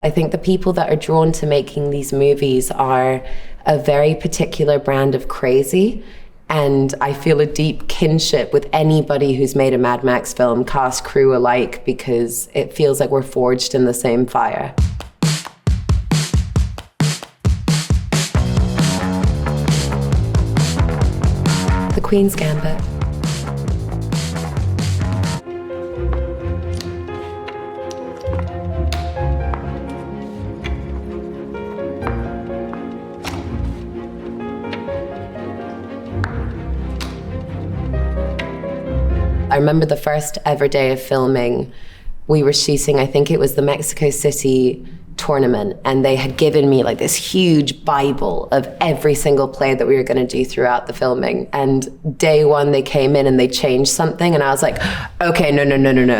I think the people that are drawn to making these movies are a very particular brand of crazy. And I feel a deep kinship with anybody who's made a Mad Max film, cast, crew alike, because it feels like we're forged in the same fire. The Queen's Gambit. I remember the first ever day of filming, we were shooting, I think it was the Mexico City tournament, and they had given me like this huge Bible of every single play that we were going to do throughout the filming. And day one, they came in and they changed something, and I was like, okay, no.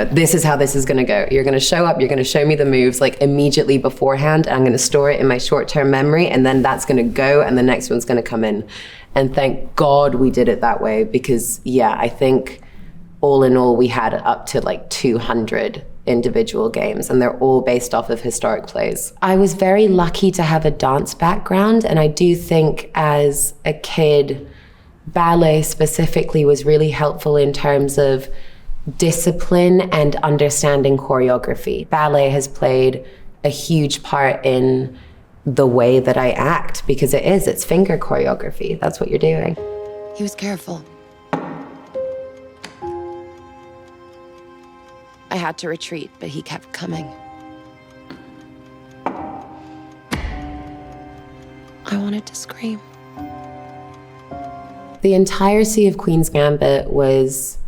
This is how this is going to go. You're going to show up, you're going to show me the moves like immediately beforehand, and I'm going to store it in my short-term memory, and then that's going to go, and the next one's going to come in. And thank God we did it that way, because yeah, I think all in all, we had up to like 200 individual games, and they're all based off of historic plays. I was very lucky to have a dance background, and I do think as a kid, ballet specifically was really helpful in terms of discipline and understanding choreography. Ballet has played a huge part in the way that I act, because it's finger choreography. That's what you're doing. He was careful. I had to retreat, but he kept coming. I wanted to scream. The entirety of Queen's Gambit was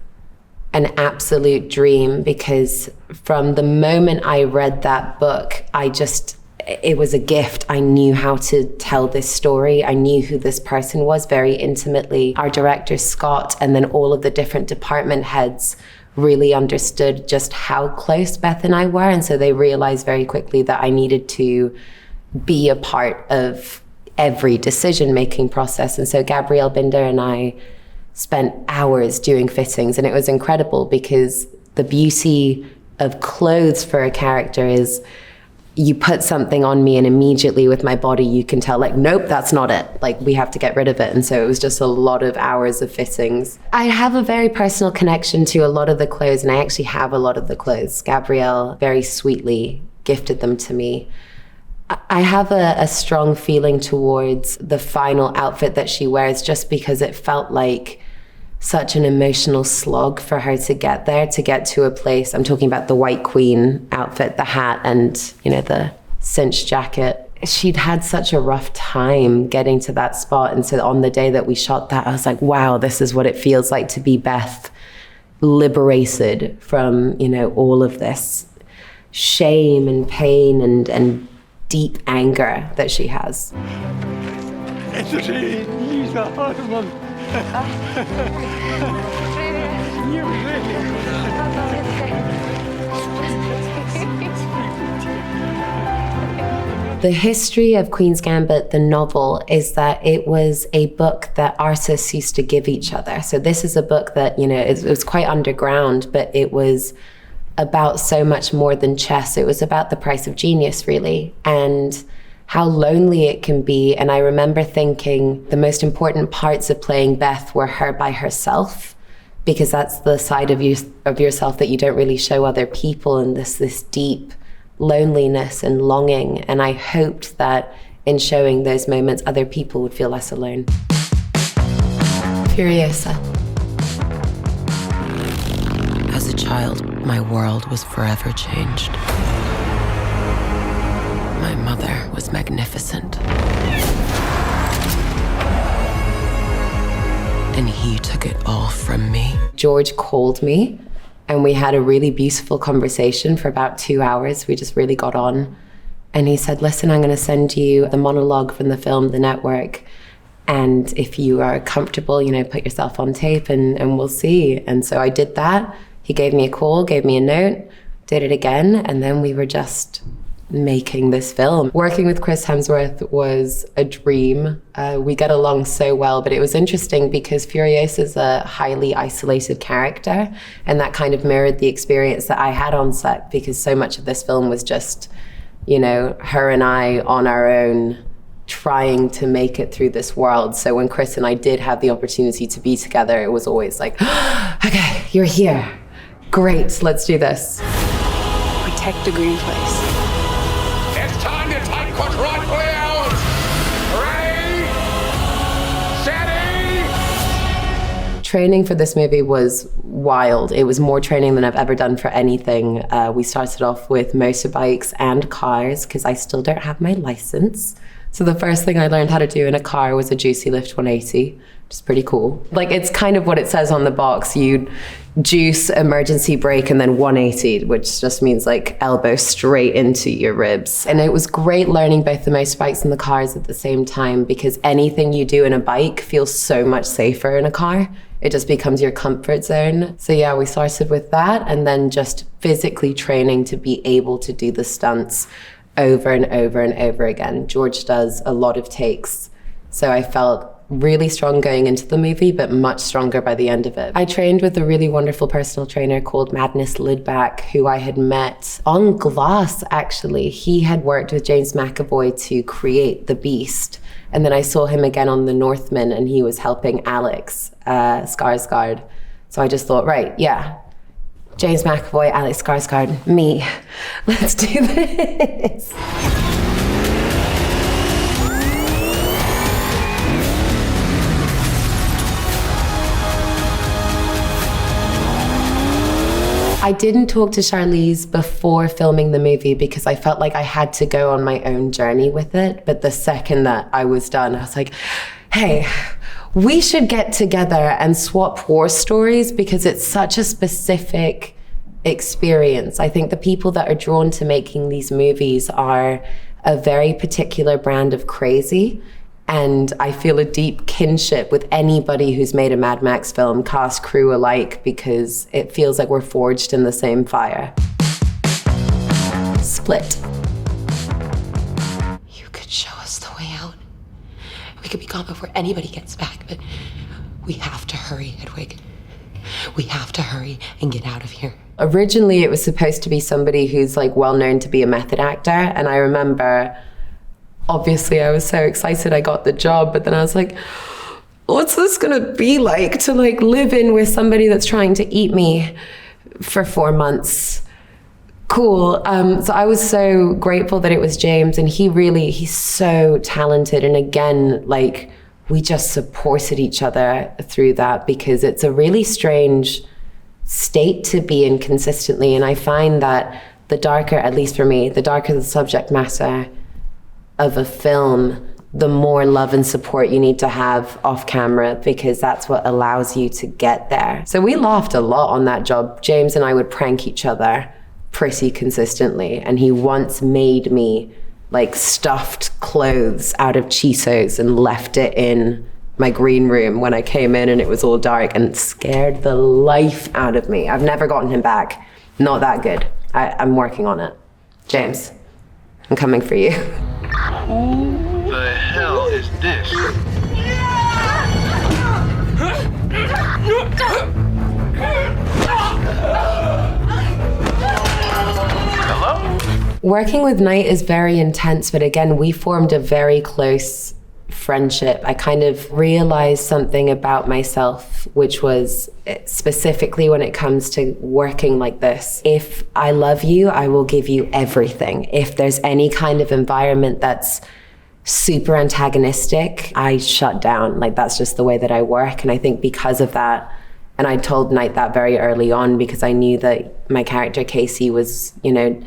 an absolute dream, because from the moment I read that book, it was a gift. I knew how to tell this story. I knew who this person was very intimately. Our director, Scott, and then all of the different department heads really understood just how close Beth and I were. And so they realized very quickly that I needed to be a part of every decision-making process. And so Gabrielle Binder and I spent hours doing fittings, and it was incredible, because the beauty of clothes for a character is you put something on me and immediately with my body you can tell, like, nope, that's not it. Like, we have to get rid of it. And so it was just a lot of hours of fittings. I have a very personal connection to a lot of the clothes, and I actually have a lot of the clothes. Gabrielle very sweetly gifted them to me. I have a strong feeling towards the final outfit that she wears, just because it felt like such an emotional slog for her to get there, to get to a place. I'm talking about the White Queen outfit, the hat, and the cinched jacket. She'd had such a rough time getting to that spot, and so on the day that we shot that, I was like, wow, this is what it feels like to be Beth, liberated from all of this shame and pain and deep anger that she has. The history of Queen's Gambit, the novel, is that it was a book that artists used to give each other. So this is a book that, it was quite underground, but it was about so much more than chess. It was about the price of genius, really, and how lonely it can be. And I remember thinking the most important parts of playing Beth were her by herself, because that's the side of yourself that you don't really show other people, and this deep loneliness and longing. And I hoped that in showing those moments, other people would feel less alone. Furiosa. As a child, my world was forever changed. My mother was magnificent. And he took it all from me. George called me, and we had a really beautiful conversation for about 2 hours. We just really got on. And he said, listen, I'm going to send you the monologue from the film, The Network. And if you are comfortable, put yourself on tape and we'll see. And so I did that. He gave me a call, gave me a note, did it again. And then we were just making this film. Working with Chris Hemsworth was a dream. We get along so well, but it was interesting because Furiosa is a highly isolated character, and that kind of mirrored the experience that I had on set, because so much of this film was just you know, her and I on our own trying to make it through this world. So when Chris and I did have the opportunity to be together, it was always like, okay, you're here. Great, let's do this. Protect the green place. It's time to take what's rightfully ours. Ready, steady. Training for this movie was wild. It was more training than I've ever done for anything. We started off with motorbikes and cars because I still don't have my license. So the first thing I learned how to do in a car was a juicy lift 180, which is pretty cool. Like, it's kind of what it says on the box. You juice, emergency brake, and then 180, which just means like elbow straight into your ribs. And it was great learning both the motorbikes and the cars at the same time, because anything you do in a bike feels so much safer in a car. It just becomes your comfort zone. So yeah, we started with that, and then just physically training to be able to do the stunts over and over and over again. George does a lot of takes. So I felt really strong going into the movie, but much stronger by the end of it. I trained with a really wonderful personal trainer called Madness Lidback, who I had met on Glass, actually. He had worked with James McAvoy to create The Beast. And then I saw him again on The Northman, and he was helping Alex Skarsgård. So I just thought, right, yeah, James McAvoy, Alex Skarsgård, me. Let's do this. I didn't talk to Charlize before filming the movie because I felt like I had to go on my own journey with it. But the second that I was done, I was like, hey, we should get together and swap war stories because it's such a specific experience. I think the people that are drawn to making these movies are a very particular brand of crazy. And I feel a deep kinship with anybody who's made a Mad Max film, cast, crew alike, because it feels like we're forged in the same fire. Split. You could show us the way out. We could be gone before anybody gets back, but we have to hurry, Hedwig. We have to hurry and get out of here. Originally, it was supposed to be somebody who's like well known to be a method actor. And I remember, obviously, I was so excited I got the job, but then I was like, what's this gonna be like to like live in with somebody that's trying to eat me for 4 months? Cool. So I was so grateful that it was James, and he's so talented. And again, like, we just supported each other through that, because it's a really strange state to be in consistently. And I find that the darker, at least for me, the darker the subject matter of a film, the more love and support you need to have off camera, because that's what allows you to get there. So we laughed a lot on that job. James and I would prank each other pretty consistently. And he once made me like stuffed clothes out of Cheetos and left it in my green room when I came in and it was all dark, and it scared the life out of me. I've never gotten him back. Not that good. I'm working on it. James, I'm coming for you. Who the hell is this? Hello? Working with Knight is very intense, but again, we formed a very close friendship. I kind of realized something about myself, which was specifically when it comes to working like this. If I love you, I will give you everything. If there's any kind of environment that's super antagonistic, I shut down. Like, that's just the way that I work. And I think because of that, and I told Knight that very early on, because I knew that my character Casey was, you know,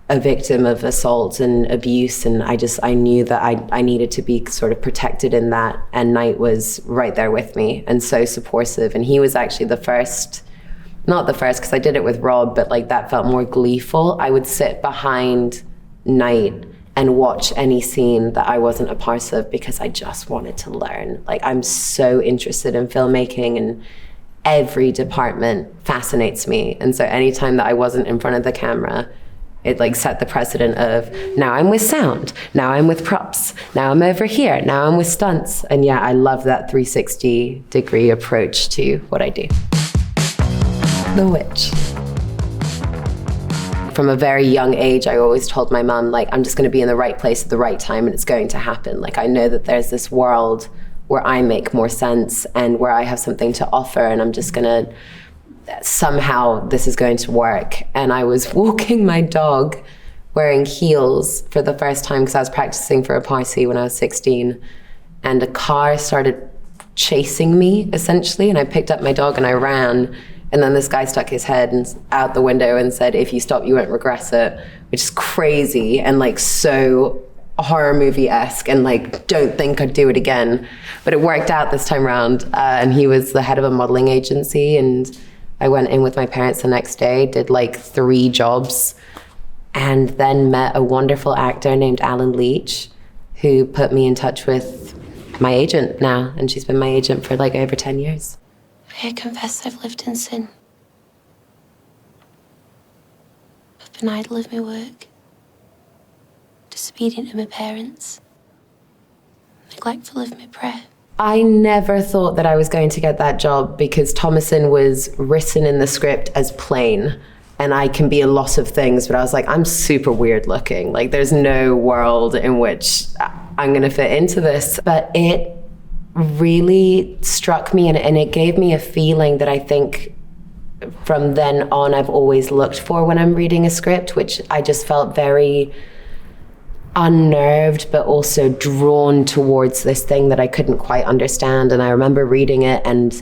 a victim of assault and abuse, and I knew that I needed to be sort of protected in that, and Knight was right there with me and so supportive. And he was actually the first, not the first because I did it with Rob, but like that felt more gleeful. I would sit behind Knight and watch any scene that I wasn't a part of because I just wanted to learn. Like, I'm so interested in filmmaking, and every department fascinates me. And so anytime that I wasn't in front of the camera, it like set the precedent of, now I'm with sound, now I'm with props, now I'm over here, now I'm with stunts. And yeah, I love that 360-degree approach to what I do. The Witch. from a very young age, I always told my mum, like, I'm just going to be in the right place at the right time and it's going to happen. Like, I know that there's this world where I make more sense and where I have something to offer, and I'm just going to, somehow this is going to work. And I was walking my dog wearing heels for the first time because I was practicing for a party when I was 16, and a car started chasing me, essentially, and I picked up my dog and I ran, and then this guy stuck his head out the window and said, if you stop, you won't regret it, which is crazy and like so horror movie-esque, and like, don't think I'd do it again. But it worked out this time around, and he was the head of a modeling agency, and I went in with my parents the next day, did like 3 jobs, and then met a wonderful actor named Alan Leach, who put me in touch with my agent now, and she's been my agent for like over 10 years. I confess I've lived in sin. I've been idle of my work, disobedient to my parents, neglectful of my prayer. I never thought that I was going to get that job because Thomasin was written in the script as plain, and I can be a lot of things, but I was like, I'm super weird looking. Like, there's no world in which I'm gonna fit into this. But it really struck me, and it gave me a feeling that I think from then on I've always looked for when I'm reading a script, which I just felt very unnerved, but also drawn towards this thing that I couldn't quite understand. And I remember reading it, and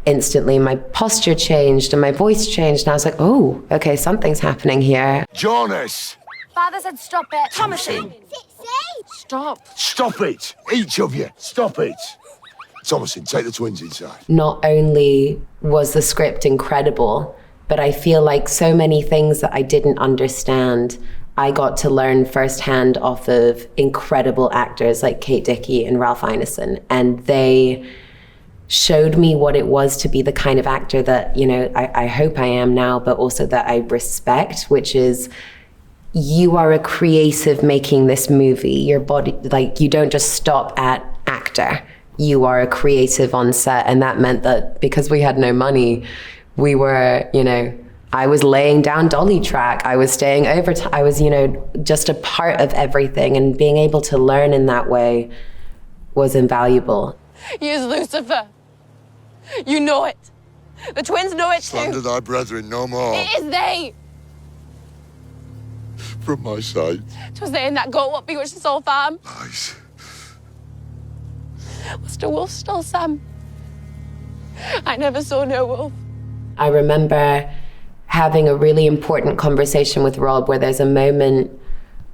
instantly my posture changed and my voice changed, and I was like, oh, okay, something's happening here. Jonas! Father said stop it. Thomasin! Stop. Stop it! Each of you, stop it! Thomasin, take the twins inside. Not only was the script incredible, but I feel like so many things that I didn't understand, I got to learn firsthand off of incredible actors like Kate Dickie and Ralph Ineson, and they showed me what it was to be the kind of actor that, you know, I hope I am now, but also that I respect, which is, you are a creative making this movie. Your body, like, you don't just stop at actor. You are a creative on set. And that meant that because we had no money, we were, you know, I was laying down dolly track. I was staying overtime. I was, you know, just a part of everything. And being able to learn in that way was invaluable. Use Lucifer. You know it. The twins know it too. Slander thy brethren no more. It is they. From my side. 'Twas they and that goat what bewitched us all, fam. Lies. Was the wolf still, Sam? I never saw no wolf. I remember having a really important conversation with Rob where there's a moment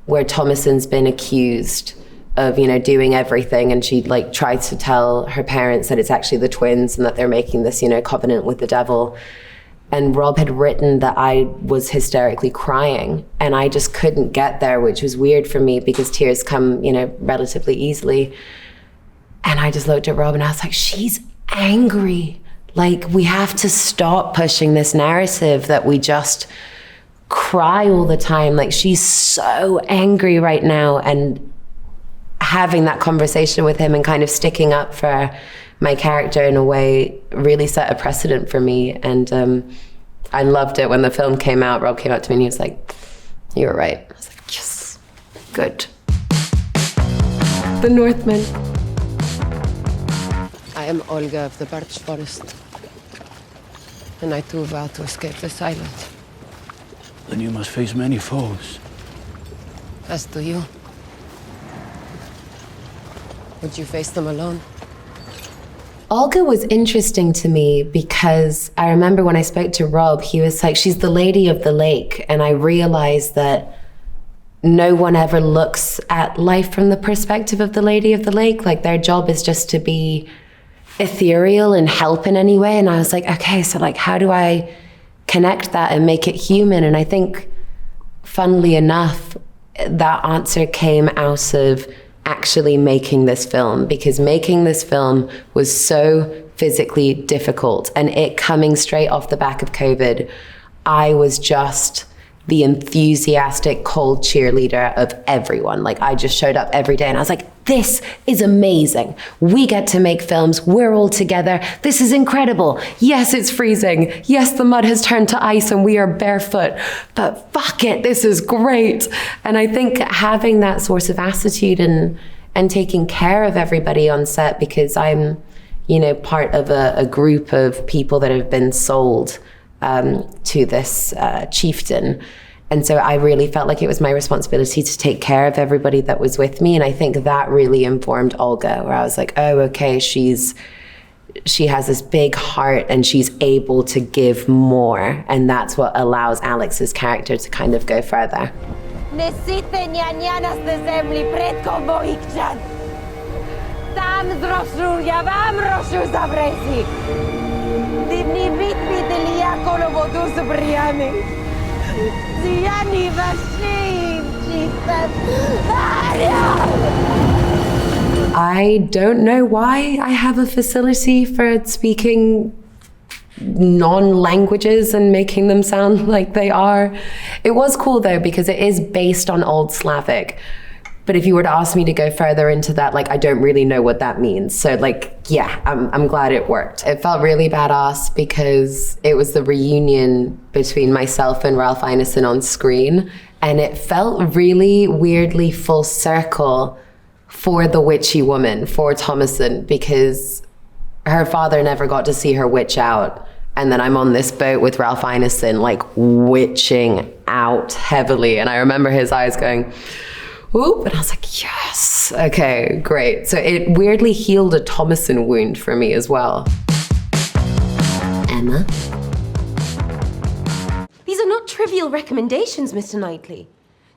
where Thomasin's been accused of, you know, doing everything, and she like tries to tell her parents that it's actually the twins and that they're making this, you know, covenant with the devil. And Rob had written that I was hysterically crying, and I just couldn't get there, which was weird for me because tears come, you know, relatively easily. And I just looked at Rob and I was like, she's angry. Like, we have to stop pushing this narrative that we just cry all the time. Like, she's so angry right now. And having that conversation with him and kind of sticking up for my character in a way really set a precedent for me. And I loved it when the film came out. Rob came up to me and he was like, you were right. I was like, yes, good. The Northmen. I am Olga of the Birch Forest, and I too vow to escape the silent. Then you must face many foes. As do you. Would you face them alone? Olga was interesting to me because I remember when I spoke to Rob, he was like, she's the lady of the lake. And I realized that no one ever looks at life from the perspective of the lady of the lake. Like, their job is just to be ethereal and help in any way. And I was like, okay, so like, how do I connect that and make it human? And I think, funnily enough, that answer came out of actually making this film, because making this film was so physically difficult, and it coming straight off the back of COVID, I was just the enthusiastic, cold cheerleader of everyone. Like, I just showed up every day and I was like, this is amazing. We get to make films. We're all together. This is incredible. Yes, it's freezing. Yes, the mud has turned to ice and we are barefoot, but fuck it, this is great. And I think having that sort of attitude and taking care of everybody on set, because I'm, you know, part of a group of people that have been sold to this chieftain. And so I really felt like it was my responsibility to take care of everybody that was with me. And I think that really informed Olga, where I was like, oh, okay, she has this big heart and she's able to give more. And that's what allows Alex's character to kind of go further. I don't know why I have a facility for speaking non-languages and making them sound like they are. It was cool though, because it is based on Old Slavic. But if you were to ask me to go further into that, like, I don't really know what that means. So like, yeah, I'm glad it worked. It felt really badass because it was the reunion between myself and Ralph Ineson on screen. And it felt really weirdly full circle for the witchy woman, for Thomasin, because her father never got to see her witch out. And then I'm on this boat with Ralph Ineson, like witching out heavily. And I remember his eyes going, whoop, and I was like, yes, okay, great. So it weirdly healed a Thomasin wound for me as well. Emma? These are not trivial recommendations, Mr. Knightley.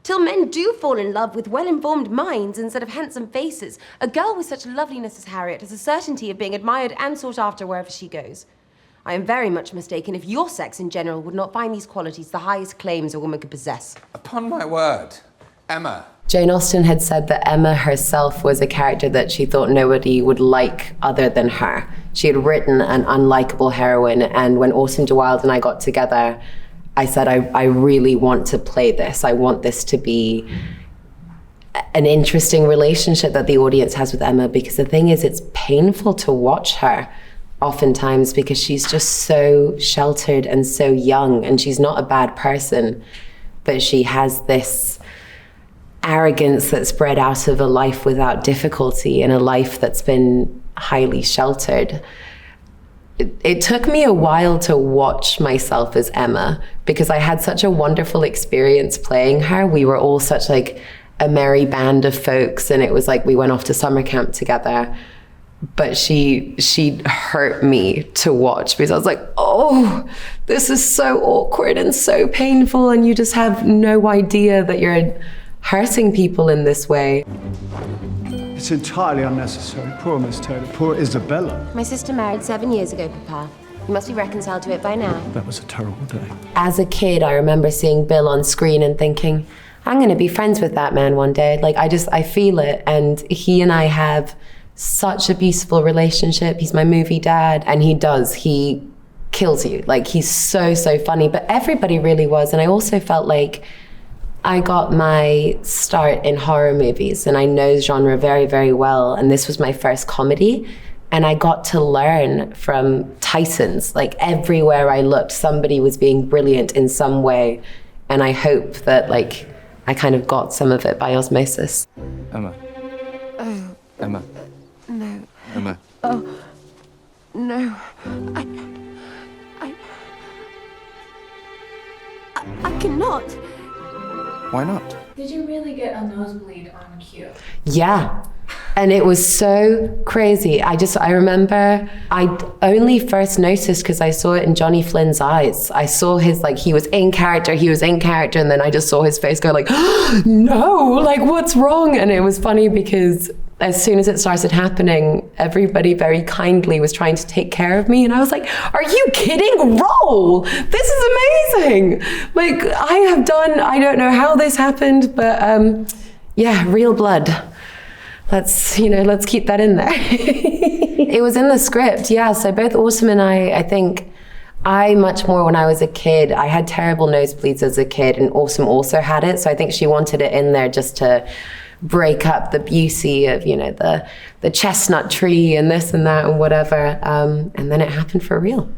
Till men do fall in love with well-informed minds instead of handsome faces, a girl with such loveliness as Harriet has a certainty of being admired and sought after wherever she goes. I am very much mistaken if your sex in general would not find these qualities the highest claims a woman could possess. Upon my word, Emma. Jane Austen had said that Emma herself was a character that she thought nobody would like other than her. She had written an unlikable heroine, and when Autumn de Wilde and I got together, I said, I really want to play this. I want this to be an interesting relationship that the audience has with Emma, because the thing is, it's painful to watch her oftentimes because she's just so sheltered and so young, and she's not a bad person, but she has this arrogance that's bred out of a life without difficulty and a life that's been highly sheltered. It took me a while to watch myself as Emma because I had such a wonderful experience playing her. We were all such like a merry band of folks, and it was like we went off to summer camp together. But she hurt me to watch because I was like, oh, this is so awkward and so painful, and you just have no idea that you're hurting people in this way. It's entirely unnecessary. Poor Miss Taylor, poor Isabella. My sister married 7 years ago, Papa. You must be reconciled to it by now. That was a terrible day. As a kid, I remember seeing Bill on screen and thinking, I'm going to be friends with that man one day. Like, I feel it. And he and I have such a beautiful relationship. He's my movie dad, and he kills you. Like, he's so, so funny. But everybody really was. And I also felt like I got my start in horror movies, and I know the genre very, very well. And this was my first comedy. And I got to learn from titans. Like, everywhere I looked, somebody was being brilliant in some way. And I hope that, like, I kind of got some of it by osmosis. Emma. Oh. Emma. No. Emma. Oh. No. I cannot. Why not? Did you really get a nosebleed on cue? Yeah. And it was so crazy. I remember I only first noticed because I saw it in Johnny Flynn's eyes. I saw his, like, he was in character, and then I just saw his face go like, oh, no, like, what's wrong? And it was funny because as soon as it started happening, everybody very kindly was trying to take care of me. And I was like, are you kidding? Roll! This is amazing! Like, I don't know how this happened, but yeah, real blood. Let's keep that in there. It was in the script, yeah. So both Autumn and I think I much more when I was a kid, I had terrible nosebleeds as a kid, and Awesome also had it. So I think she wanted it in there just to break up the beauty of, you know, the chestnut tree and this and that and whatever. And then it happened for real.